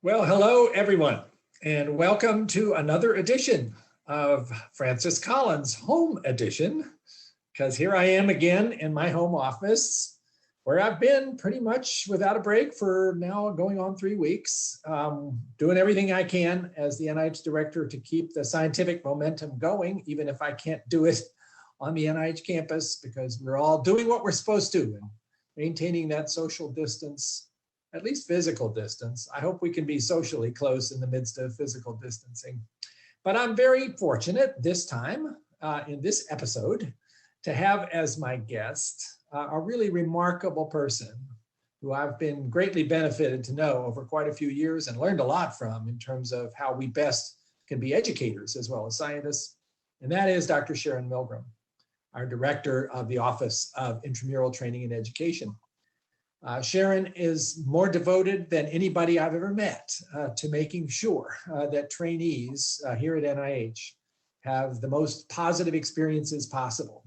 Well, hello, everyone, and welcome to another edition of Francis Collins' Home Edition, because here I am again in my home office, where I've been pretty much without a break for now going on 3 weeks, doing everything I can as the NIH Director to keep the scientific momentum going, even if I can't do it on the NIH campus, because we're all doing what we're supposed to and maintaining that social distance, at least physical distance. I hope we can be socially close in the midst of physical distancing. But I'm very fortunate this time in this episode to have as my guest a really remarkable person who I've been greatly benefited to know over quite a few years and learned a lot from in terms of how we best can be educators as well as scientists. And that is Dr. Sharon Milgram, our Director of the Office of Intramural Training and Education. Sharon is more devoted than anybody I've ever met to making sure that trainees here at NIH have the most positive experiences possible.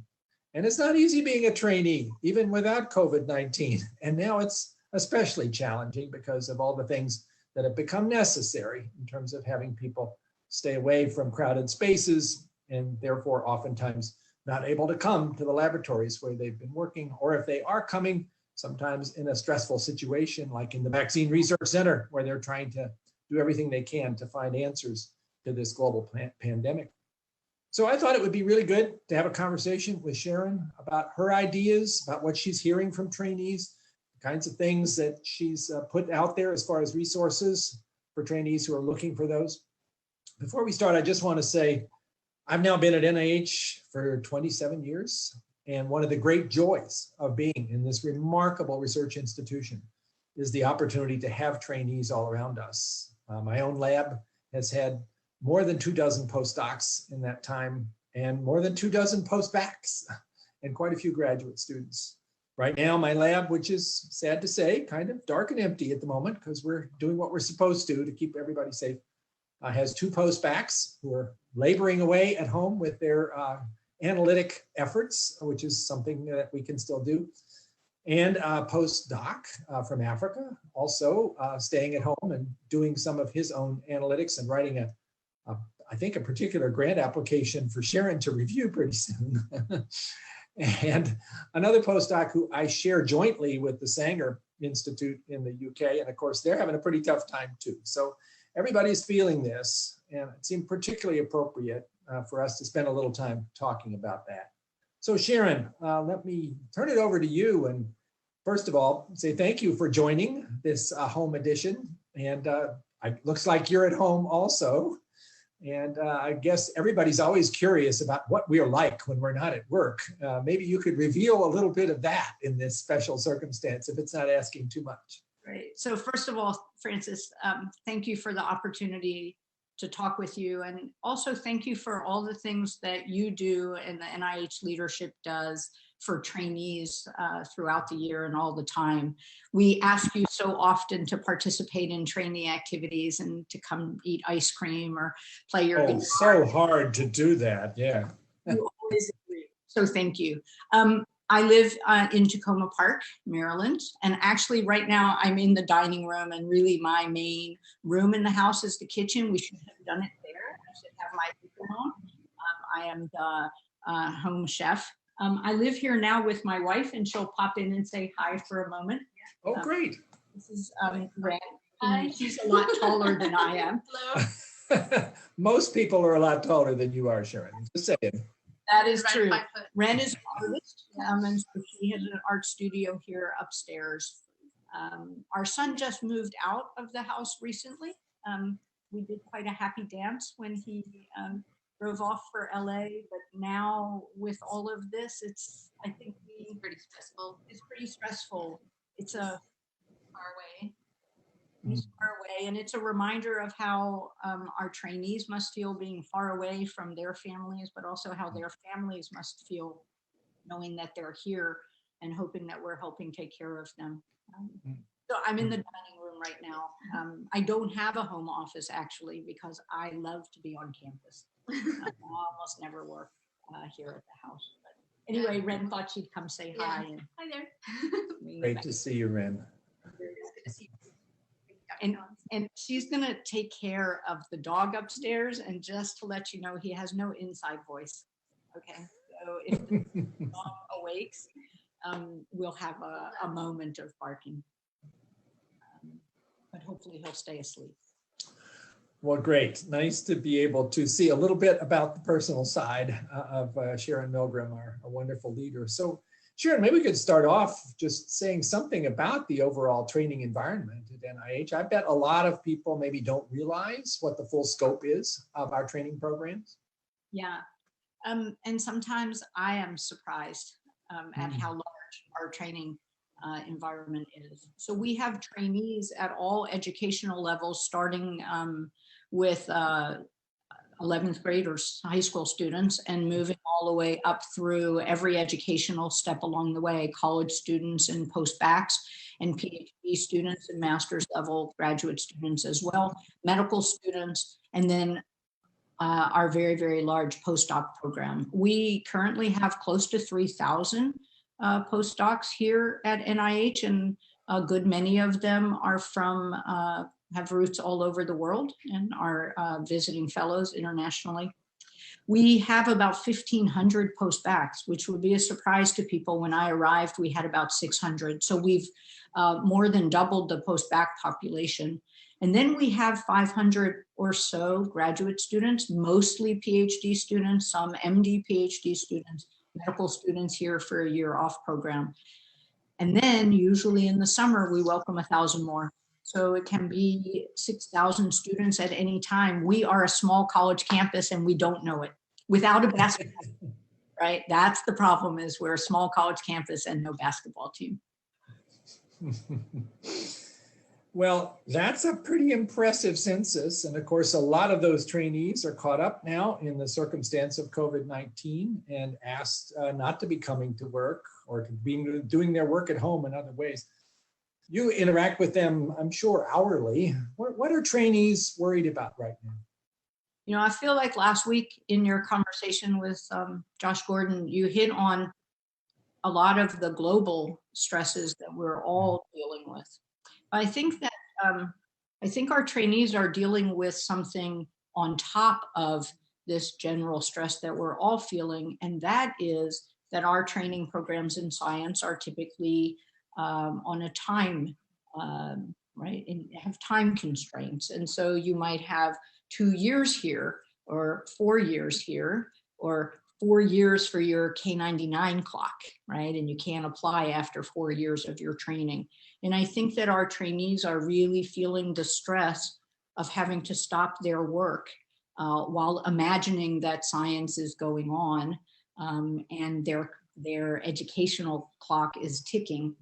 And it's not easy being a trainee, even without COVID-19. And now it's especially challenging because of all the things that have become necessary in terms of having people stay away from crowded spaces and therefore oftentimes not able to come to the laboratories where they've been working, or if they are coming, sometimes in a stressful situation, like in the Vaccine Research Center, where they're trying to do everything they can to find answers to this global pandemic. So I thought it would be really good to have a conversation with Sharon about her ideas, about what she's hearing from trainees, the kinds of things that she's put out there as far as resources for trainees who are looking for those. Before we start, I just want to say, I've now been at NIH for 27 years. And one of the great joys of being in this remarkable research institution is the opportunity to have trainees all around us. My own lab has had more than 24 postdocs in that time and more than 24 postbacks and quite a few graduate students. Right now, my lab, which is sad to say, kind of dark and empty at the moment because we're doing what we're supposed to keep everybody safe, has 2 postbacks who are laboring away at home with their analytic efforts, which is something that we can still do, and a postdoc from Africa, also staying at home and doing some of his own analytics and writing I think a particular grant application for Sharon to review pretty soon. And another postdoc who I share jointly with the Sanger Institute in the UK, and of course they're having a pretty tough time too. So everybody's feeling this, and it seemed particularly appropriate for us to spend a little time talking about that. So Sharon, let me turn it over to you. And first of all, say thank you for joining this home edition. And it looks like you're at home also. And I guess everybody's always curious about what we are like when we're not at work. Maybe you could reveal a little bit of that in this special circumstance, if it's not asking too much. Great. So first of all, Francis, thank you for the opportunity to talk with you. And also thank you for all the things that you do and the NIH leadership does for trainees throughout the year and all the time. We ask you so often to participate in trainee activities and to come eat ice cream or play your guitar. So hard to do that, yeah. You always agree. So thank you. I live in Tacoma Park, Maryland, and actually right now I'm in the dining room, and really my main room in the house is the kitchen. We should have done it there. I should have my apron on. I am the home chef. I live here now with my wife, and she'll pop in and say hi for a moment. Oh, great. This is Ren. Hi. She's a lot taller than I am. Hello. Most people are a lot taller than you are, Sharon. Just saying. That is true. Ren is an artist, and so she has an art studio here upstairs. Our son just moved out of the house recently. We did quite a happy dance when he drove off for LA, but now with all of this, I think it's pretty stressful. It's pretty stressful. It's a Far away. It's far away, and it's a reminder of how our trainees must feel being far away from their families, but also how their families must feel knowing that they're here and hoping that we're helping take care of them. So I'm in the dining room right now. I don't have a home office actually because I love to be on campus. I almost never work here at the house. But anyway, Ren thought she'd come say hi. And hi there. Great to see you, Ren. Good to see you. And And she's going to take care of the dog upstairs. And just to let you know, he has no inside voice. Okay. So if the dog awakes, we'll have a moment of barking. But hopefully he'll stay asleep. Well, great. Nice to be able to see a little bit about the personal side of Sharon Milgram, our wonderful leader. So Sharon, maybe we could start off just saying something about the overall training environment at NIH. I bet a lot of people maybe don't realize what the full scope is of our training programs. Yeah. And sometimes I am surprised at how large our training environment is. So we have trainees at all educational levels, starting with 11th grade or high school students and moving all the way up through every educational step along the way, college students and post-bacs and PhD students and master's level graduate students as well, medical students, and then our very, very large postdoc program. We currently have close to 3,000 postdocs here at NIH, and a good many of them are from, have roots all over the world and are visiting fellows internationally. We have about 1,500 post-bacs, which would be a surprise to people. When I arrived, we had about 600. So we've more than doubled the post-bac population. And then we have 500 or so graduate students, mostly PhD students, some MD PhD students, medical students here for a year off program. And then usually in the summer, we welcome 1,000 more. So it can be 6,000 students at any time. We are a small college campus and we don't know it without a basketball team, right? That's the problem, is we're a small college campus and no basketball team. Well, that's a pretty impressive census. And of course, a lot of those trainees are caught up now in the circumstance of COVID-19 and asked not to be coming to work or to be doing their work at home in other ways. You interact with them, I'm sure, hourly. What are trainees worried about right now? You know, I feel like last week in your conversation with Josh Gordon, you hit on a lot of the global stresses that we're all dealing with. I think that I think our trainees are dealing with something on top of this general stress that we're all feeling, and that is that our training programs in science are typically on a time, right, and have time constraints. And so you might have 2 years here or 4 years here or 4 years for your K99 clock, right? And you can't apply after 4 years of your training. And I think that our trainees are really feeling the stress of having to stop their work while imagining that science is going on and their educational clock is ticking.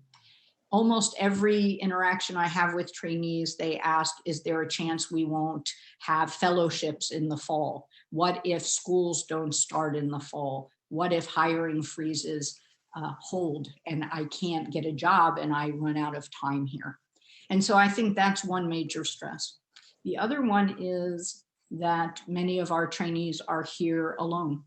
Almost every interaction I have with trainees, they ask, is there a chance we won't have fellowships in the fall? What if schools don't start in the fall? What if hiring freezes hold and I can't get a job and I run out of time here? And so I think that's one major stress. The other one is that many of our trainees are here alone,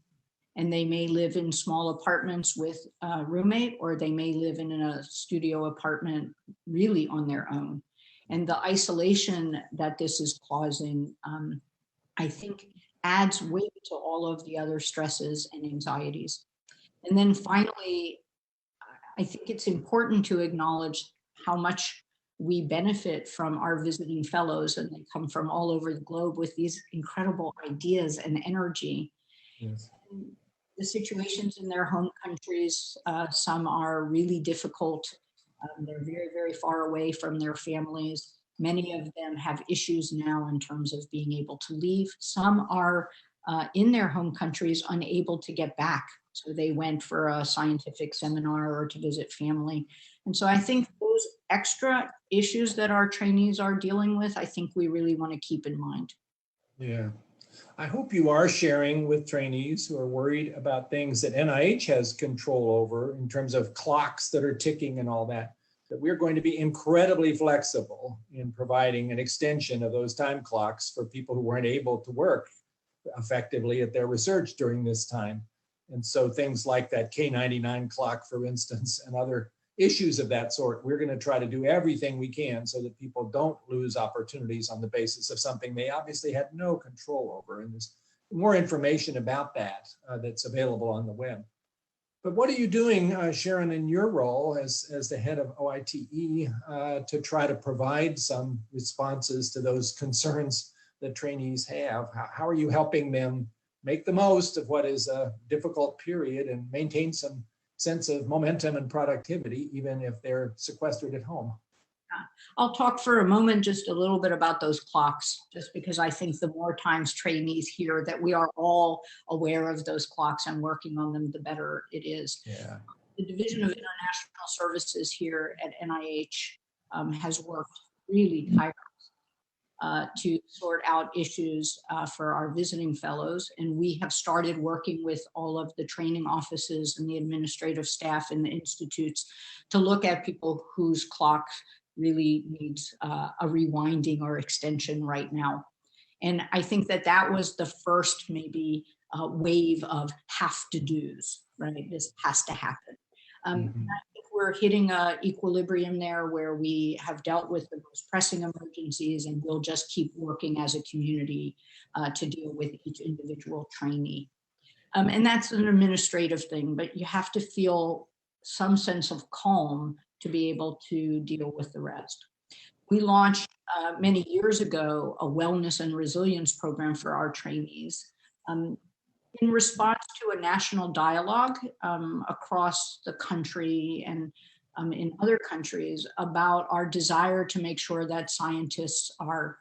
and they may live in small apartments with a roommate, or they may live in a studio apartment really on their own. And the isolation that this is causing, I think, adds weight to all of the other stresses and anxieties. And then finally, I think it's important to acknowledge how much we benefit from our visiting fellows, and they come from all over the globe with these incredible ideas and energy. Yes. The situations in their home countries, some are really difficult. They're very, very far away from their families. Many of them have issues now in terms of being able to leave. Some are in their home countries unable to get back. So they went for a scientific seminar or to visit family. And so I think those extra issues that our trainees are dealing with, I think we really want to keep in mind. Yeah. I hope you are sharing with trainees who are worried about things that NIH has control over in terms of clocks that are ticking and all that we're going to be incredibly flexible in providing an extension of those time clocks for people who weren't able to work effectively at their research during this time. And so things like that K99 clock, for instance, and other issues of that sort, we're going to try to do everything we can so that people don't lose opportunities on the basis of something they obviously had no control over. And there's more information about that that's available on the web. But what are you doing, Sharon, in your role as the head of OITE to try to provide some responses to those concerns that trainees have? How are you helping them make the most of what is a difficult period and maintain some sense of momentum and productivity, even if they're sequestered at home? I'll talk for a moment just a little bit about those clocks, just because I think the more times trainees hear that we are all aware of those clocks and working on them, the better it is. Yeah. The Division of International Services here at NIH has worked really tirelessly to sort out issues for our visiting fellows. And we have started working with all of the training offices and the administrative staff in the institutes to look at people whose clock really needs a rewinding or extension right now. And I think that that was the first maybe wave of have to do's, right? This has to happen. I think we're hitting an equilibrium there where we have dealt with the most pressing emergencies, and we'll just keep working as a community to deal with each individual trainee. And that's an administrative thing, but you have to feel some sense of calm to be able to deal with the rest. We launched many years ago a wellness and resilience program for our trainees in response to a national dialogue across the country and in other countries about our desire to make sure that scientists are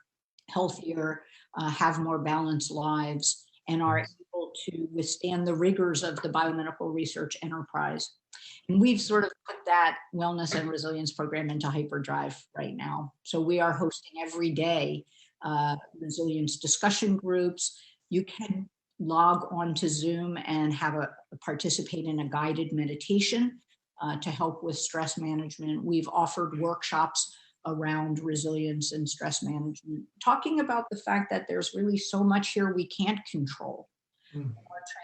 healthier, have more balanced lives, and are able to withstand the rigors of the biomedical research enterprise. And we've sort of put that wellness and resilience program into hyperdrive right now. So we are hosting every day resilience discussion groups. You can log on to Zoom and have participate in a guided meditation to help with stress management. We've offered workshops around resilience and stress management, talking about the fact that there's really so much here we can't control. Our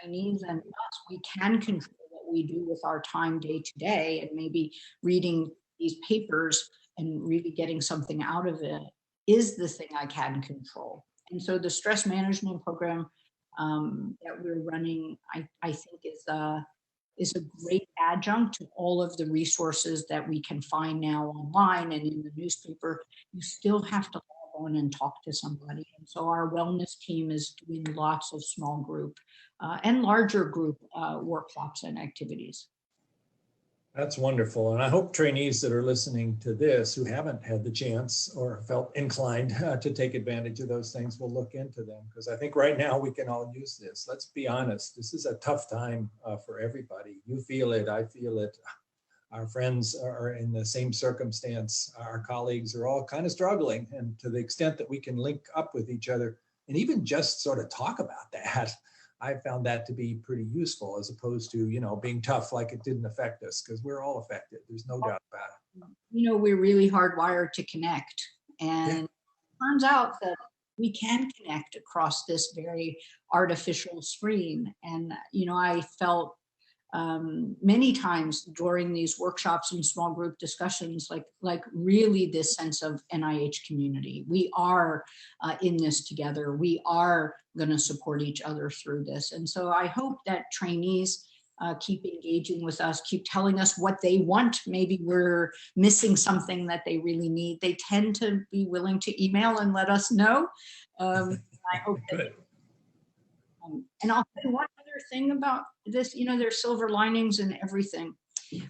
trainees and us, we can control what we do with our time day to day, and maybe reading these papers and really getting something out of it is the thing I can control. And so the stress management program that we're running, I think is a great adjunct to all of the resources that we can find now online and in the newspaper. You still have to log on and talk to somebody. And so our wellness team is doing lots of small group and larger group workshops and activities. That's wonderful. And I hope trainees that are listening to this who haven't had the chance or felt inclined to take advantage of those things will look into them, because I think right now we can all use this. Let's be honest. This is a tough time for everybody. You feel it. I feel it. Our friends are in the same circumstance. Our colleagues are all kind of struggling. And to the extent that we can link up with each other and even just sort of talk about that, I found that to be pretty useful, as opposed to, you know, being tough like it didn't affect us, because we're all affected. There's no doubt about it. You know, we're really hardwired to connect. And it turns out that we can connect across this very artificial screen. And, you know, I felt many times during these workshops and small group discussions, like really this sense of NIH community. We are in this together. We are going to support each other through this. And so I hope that trainees keep engaging with us, keep telling us what they want. Maybe we're missing something that they really need. They tend to be willing to email and let us know. I hope that. And I'll say one other thing about this, you know, there's silver linings in everything.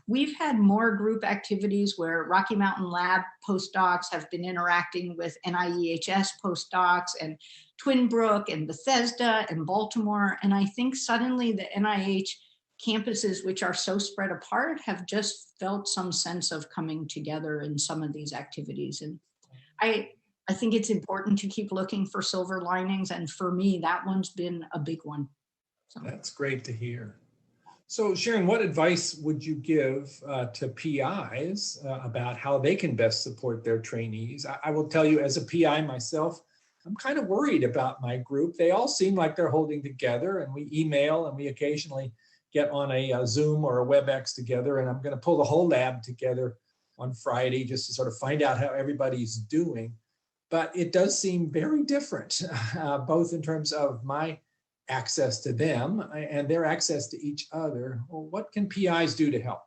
We've had more group activities where Rocky Mountain Lab postdocs have been interacting with NIEHS postdocs, and Twin Brook and Bethesda and Baltimore. And I think suddenly the NIH campuses, which are so spread apart, have just felt some sense of coming together in some of these activities. And I think it's important to keep looking for silver linings. And for me, that one's been a big one. So. That's great to hear. So Sharon, what advice would you give to PIs about how they can best support their trainees? I will tell you, as a PI myself, I'm kind of worried about my group. They all seem like they're holding together, and we email and we occasionally get on a Zoom or a WebEx together, and I'm going to pull the whole lab together on Friday just to sort of find out how everybody's doing. But it does seem very different, both in terms of my access to them and their access to each other. Well, what can PIs do to help?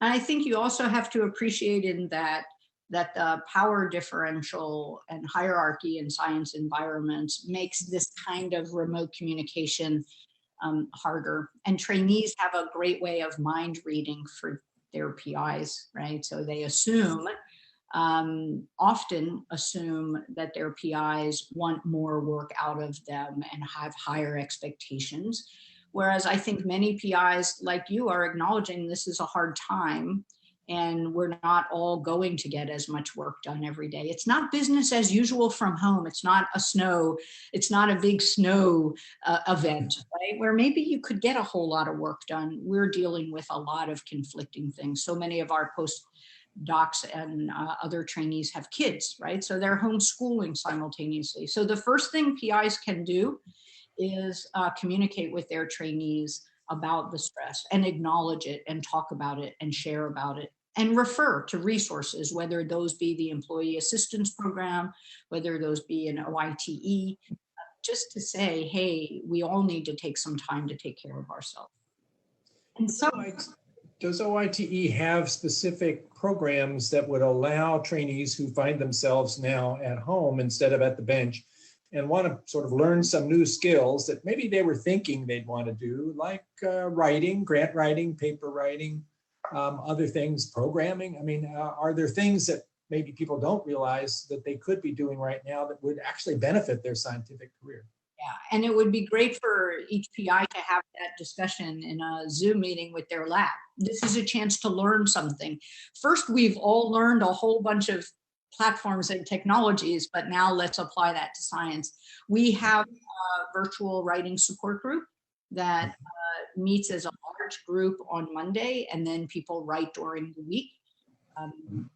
I think you also have to appreciate in that the power differential and hierarchy in science environments makes this kind of remote communication harder. And trainees have a great way of mind reading for their PIs, right? So they often assume that their PIs want more work out of them and have higher expectations. Whereas I think many PIs like you are acknowledging this is a hard time and we're not all going to get as much work done every day. It's not business as usual from home. It's not a big snow event, right? Where maybe you could get a whole lot of work done. We're dealing with a lot of conflicting things. So many of our postdocs and other trainees have kids, right? So they're homeschooling simultaneously. So the first thing PIs can do is communicate with their trainees about the stress and acknowledge it and talk about it and share about it and refer to resources, whether those be the employee assistance program, whether those be an OITE, just to say, hey, we all need to take some time to take care of ourselves. And so does OITE have specific programs that would allow trainees who find themselves now at home instead of at the bench and want to sort of learn some new skills that maybe they were thinking they'd want to do, like writing, grant writing, paper writing, other things, programming? I mean, are there things that maybe people don't realize that they could be doing right now that would actually benefit their scientific career? Yeah, and it would be great for each PI to have that discussion in a Zoom meeting with their lab. This is a chance to learn something. First, we've all learned a whole bunch of platforms and technologies, but now let's apply that to science. We have a virtual writing support group that meets as a large group on Monday, and then people write during the week,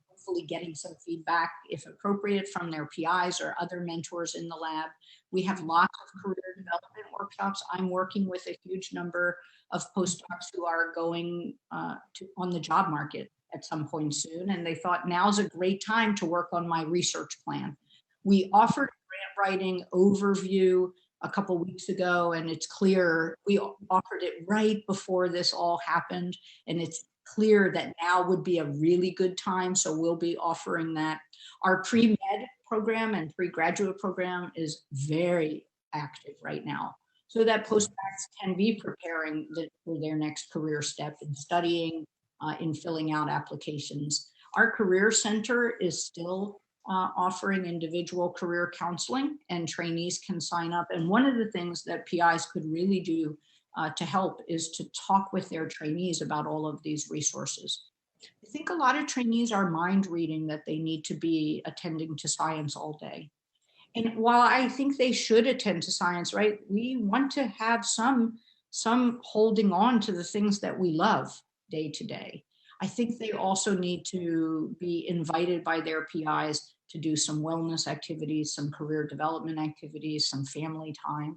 hopefully getting some feedback, if appropriate, from their PIs or other mentors in the lab. We have lots of career development workshops. I'm working with a huge number of postdocs who are going on the job market at some point soon, and they thought now's a great time to work on my research plan. We offered a grant writing overview a couple weeks ago, and it's clear we offered it right before this all happened, and it's clear that now would be a really good time, so we'll be offering that. Our pre-med program and pre-graduate program is very active right now, so that postdocs can be preparing for their next career step in studying, in filling out applications. Our career center is still offering individual career counseling, and trainees can sign up. And one of the things that PIs could really do to help is to talk with their trainees about all of these resources. I think a lot of trainees are mind reading that they need to be attending to science all day. And while I think they should attend to science, right, we want to have some holding on to the things that we love day to day. I think they also need to be invited by their PIs to do some wellness activities, some career development activities, some family time.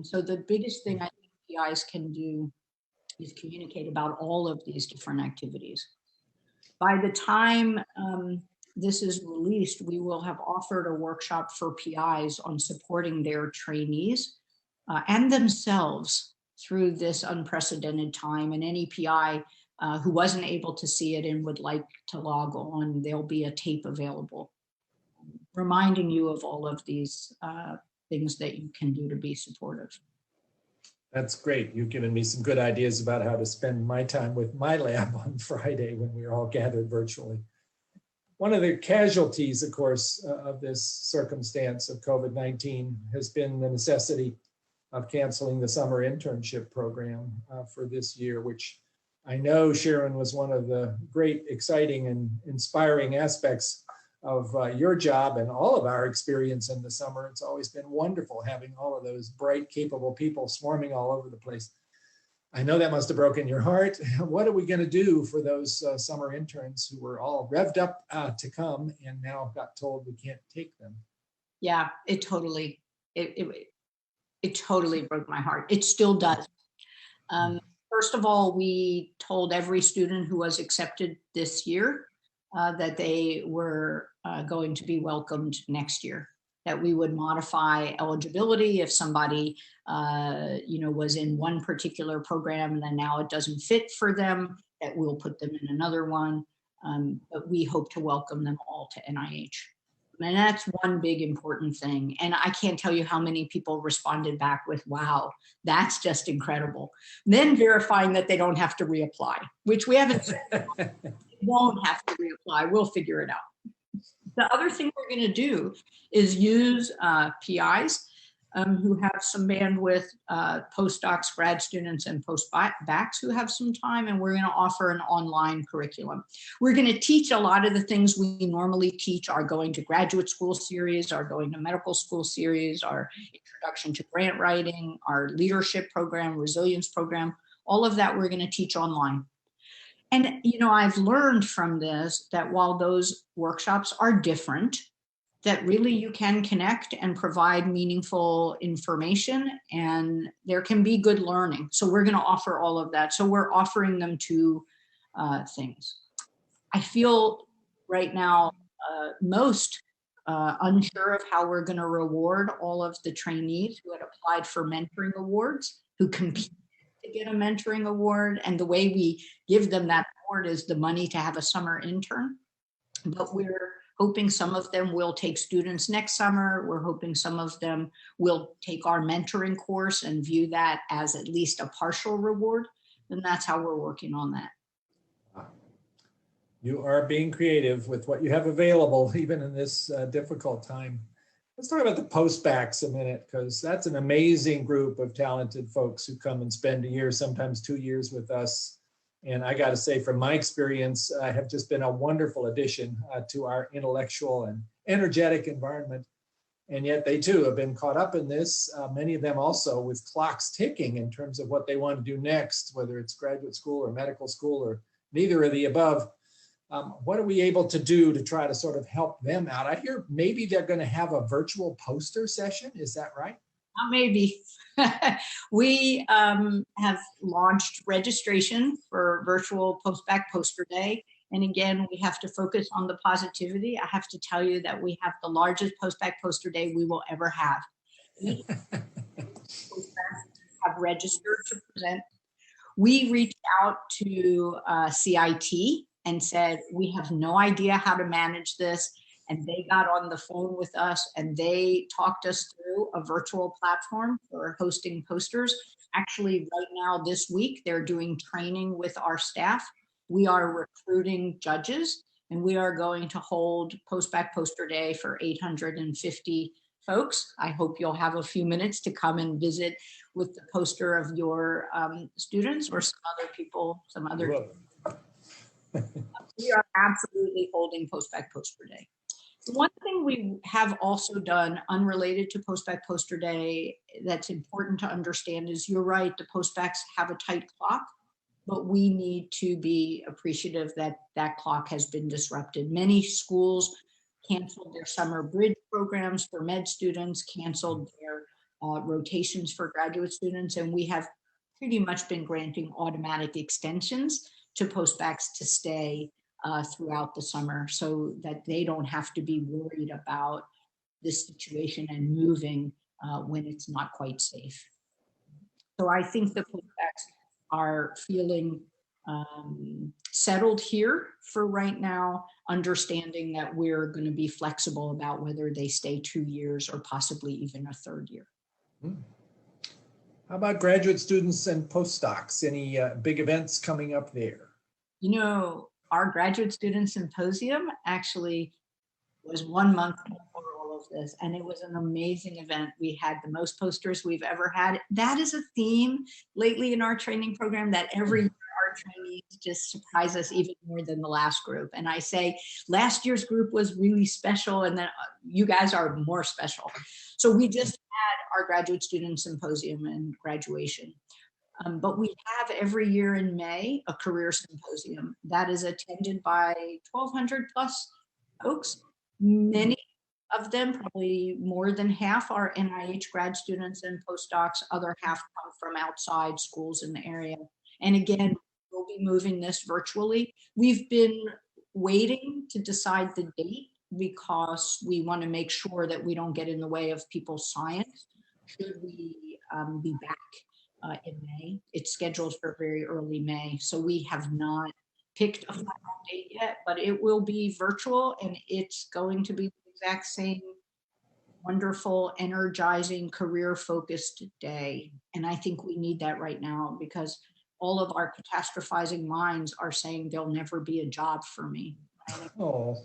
So the biggest thing I think PIs can do is communicate about all of these different activities. By the time this is released, we will have offered a workshop for PIs on supporting their trainees and themselves through this unprecedented time. And any PI who wasn't able to see it and would like to log on, there'll be a tape available reminding you of all of these things that you can do to be supportive. That's great. You've given me some good ideas about how to spend my time with my lab on Friday when we're all gathered virtually. One of the casualties, of course, of this circumstance of COVID-19 has been the necessity of canceling the summer internship program for this year, which I know, Sharon, was one of the great, exciting, and inspiring aspects of your job and all of our experience in the summer. It's always been wonderful having all of those bright, capable people swarming all over the place. I know that must have broken your heart. What are we going to do for those summer interns who were all revved up to come and now got told we can't take them? Yeah, it totally broke my heart. It still does. First of all, we told every student who was accepted this year that they were going to be welcomed next year, that we would modify eligibility if somebody was in one particular program and then now it doesn't fit for them, that we'll put them in another one. But we hope to welcome them all to NIH. And that's one big important thing. And I can't tell you how many people responded back with, wow, that's just incredible. Then verifying that they don't have to reapply, which we haven't said. They won't have to reapply. We'll figure it out. The other thing we're going to do is use PIs who have some bandwidth, postdocs, grad students, and postbacks who have some time, and we're going to offer an online curriculum. We're going to teach a lot of the things we normally teach, our going to graduate school series, our going to medical school series, our introduction to grant writing, our leadership program, resilience program, all of that we're going to teach online. And, I've learned from this that while those workshops are different, that really you can connect and provide meaningful information and there can be good learning. So we're going to offer all of that. So we're offering them two things. I feel right now most unsure of how we're going to reward all of the trainees who had applied for mentoring awards, who competed to get a mentoring award. And the way we give them that award is the money to have a summer intern. But we're hoping some of them will take students next summer. We're hoping some of them will take our mentoring course and view that as at least a partial reward. And that's how we're working on that. You are being creative with what you have available, even in this difficult time. Let's talk about the postbacks a minute, because that's an amazing group of talented folks who come and spend a year, sometimes 2 years with us. And I got to say, from my experience, have just been a wonderful addition to our intellectual and energetic environment. And yet they too have been caught up in this, many of them also with clocks ticking in terms of what they want to do next, whether it's graduate school or medical school or neither of the above. What are we able to do to try to sort of help them out? I hear maybe they're going to have a virtual poster session. Is that right? Maybe. We have launched registration for virtual postback poster day. And again, we have to focus on the positivity. I have to tell you that we have the largest postback poster day we will ever have. We have registered to present. We reached out to CIT and said, we have no idea how to manage this. And they got on the phone with us and they talked us through a virtual platform for hosting posters. Actually, right now, this week, they're doing training with our staff. We are recruiting judges and we are going to hold postback poster day for 850 folks. I hope you'll have a few minutes to come and visit with the poster of your students or some other people, some other. We are absolutely holding postback poster day. One thing we have also done unrelated to postback poster day that's important to understand is you're right, the postbacks have a tight clock, but we need to be appreciative that that clock has been disrupted. Many schools canceled their summer bridge programs for med students, canceled their rotations for graduate students, and we have pretty much been granting automatic extensions to postbacks to stay throughout the summer so that they don't have to be worried about this situation and moving when it's not quite safe. So I think the postbacks are feeling settled here for right now, understanding that we're going to be flexible about whether they stay 2 years or possibly even a third year. How about graduate students and postdocs? Any big events coming up there? Our graduate student symposium actually was 1 month before all of this, and it was an amazing event. We had the most posters we've ever had. That is a theme lately in our training program, that every year our trainees just surprise us even more than the last group. And I say last year's group was really special, and then you guys are more special. So we just had our graduate student symposium and graduation. But we have every year in May a career symposium that is attended by 1,200 plus folks. Many of them, probably more than half, are NIH grad students and postdocs. Other half come from outside schools in the area. And again, we'll be moving this virtually. We've been waiting to decide the date because we want to make sure that we don't get in the way of people's science. Should we be back in May? It's scheduled for very early May. So we have not picked a final date yet, but it will be virtual, and it's going to be the exact same wonderful, energizing, career-focused day. And I think we need that right now, because all of our catastrophizing minds are saying there'll never be a job for me. Oh.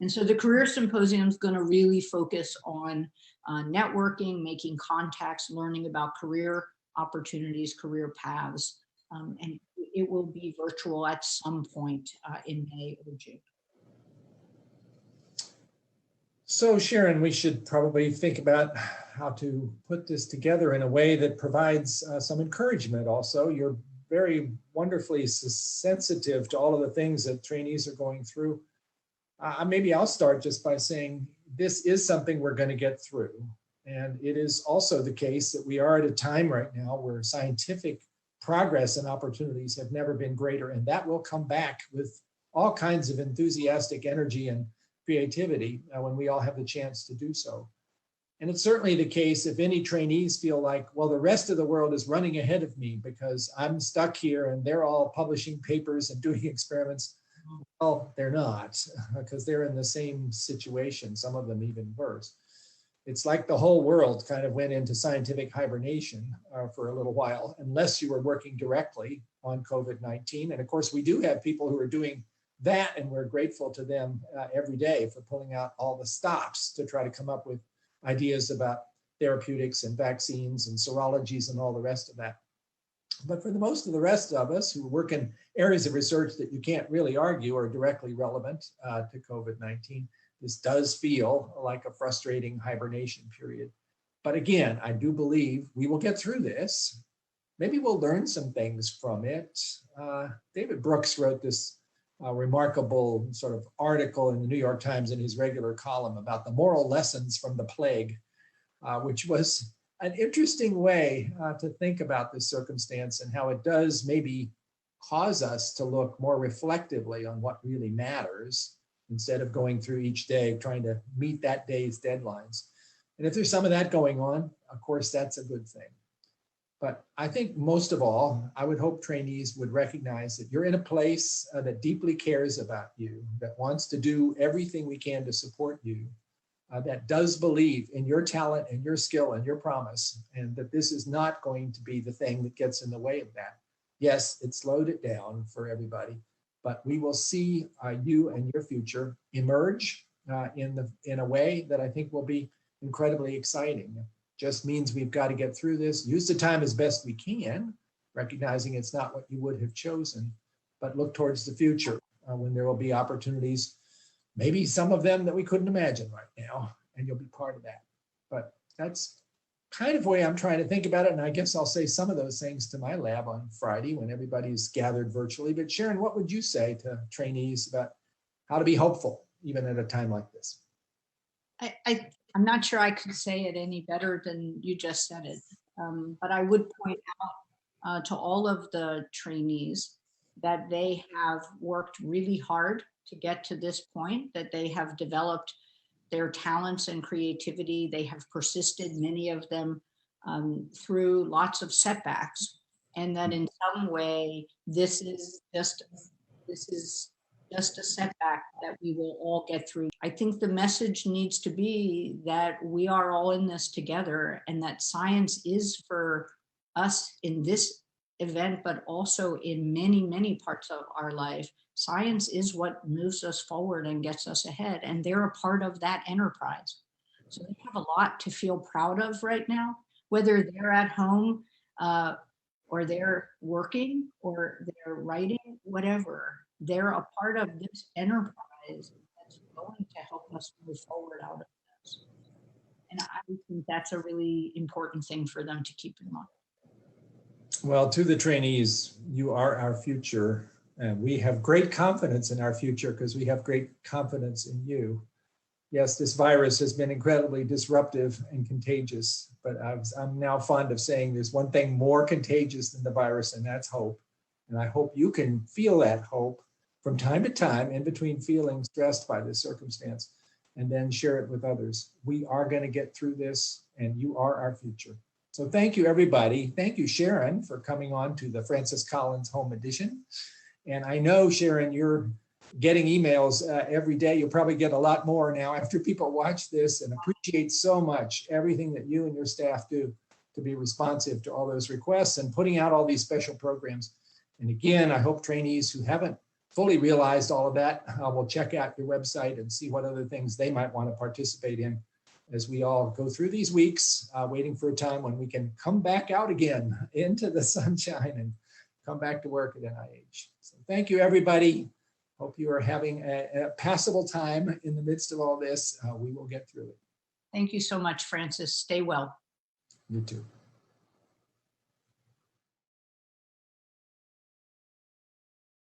And so the Career Symposium is going to really focus on networking, making contacts, learning about career opportunities, career paths, and it will be virtual at some point in May or June. So Sharon, we should probably think about how to put this together in a way that provides some encouragement also. You're very wonderfully sensitive to all of the things that trainees are going through. Maybe I'll start just by saying this is something we're going to get through. And it is also the case that we are at a time right now where scientific progress and opportunities have never been greater. And that will come back with all kinds of enthusiastic energy and creativity when we all have the chance to do so. And it's certainly the case if any trainees feel like, well, the rest of the world is running ahead of me because I'm stuck here and they're all publishing papers and doing experiments. Well, they're not, because they're in the same situation, some of them even worse. It's like the whole world kind of went into scientific hibernation for a little while, unless you were working directly on COVID-19. And of course, we do have people who are doing that, and we're grateful to them every day for pulling out all the stops to try to come up with ideas about therapeutics and vaccines and serologies and all the rest of that. But for the most of the rest of us who work in areas of research that you can't really argue are directly relevant to COVID-19, this does feel like a frustrating hibernation period. But again, I do believe we will get through this. Maybe we'll learn some things from it. David Brooks wrote this remarkable sort of article in the New York Times in his regular column about the moral lessons from the plague, which was an interesting way to think about this circumstance and how it does maybe cause us to look more reflectively on what really matters instead of going through each day trying to meet that day's deadlines. And if there's some of that going on, of course, that's a good thing. But I think most of all, I would hope trainees would recognize that you're in a place that deeply cares about you, that wants to do everything we can to support you, that does believe in your talent and your skill and your promise, and that this is not going to be the thing that gets in the way of that. Yes, it slowed it down for everybody, but we will see you and your future emerge in a way that I think will be incredibly exciting. Just means we've got to get through this, use the time as best we can, recognizing it's not what you would have chosen, but look towards the future when there will be opportunities, maybe some of them that we couldn't imagine right now, and you'll be part of that. But that's kind of the way I'm trying to think about it. And I guess I'll say some of those things to my lab on Friday when everybody's gathered virtually. But Sharon, what would you say to trainees about how to be hopeful, even at a time like this? I'm not sure I could say it any better than you just said it. But I would point out to all of the trainees that they have worked really hard to get to this point, that they have developed their talents and creativity. They have persisted, many of them, through lots of setbacks, and that in some way this is just a setback that we will all get through. I think the message needs to be that we are all in this together, and that science is for us in this event, but also in many, many parts of our life. Science is what moves us forward and gets us ahead, and they're a part of that enterprise. So they have a lot to feel proud of right now, whether they're at home or they're working or they're writing, whatever. They're a part of this enterprise that's going to help us move forward out of this. And I think that's a really important thing for them to keep in mind. Well, to the trainees, you are our future, and we have great confidence in our future because we have great confidence in you. yes, this virus has been incredibly disruptive and contagious, but I'm now fond of saying there's one thing more contagious than the virus, and that's hope. And I hope you can feel that hope from time to time in between feeling stressed by this circumstance, and then share it with others. We are going to get through this, and you are our future. So thank you, everybody. Thank you, Sharon, for coming on to the Francis Collins Home Edition. And I know, Sharon, you're getting emails every day. You'll probably get a lot more now after people watch this, and appreciate so much everything that you and your staff do to be responsive to all those requests and putting out all these special programs. And again, I hope trainees who haven't fully realized all of that will check out your website and see what other things they might want to participate in as we all go through these weeks, waiting for a time when we can come back out again into the sunshine and come back to work at NIH. So thank you, everybody. Hope you are having a passable time in the midst of all this. We will get through it. Thank you so much, Francis. Stay well. You too.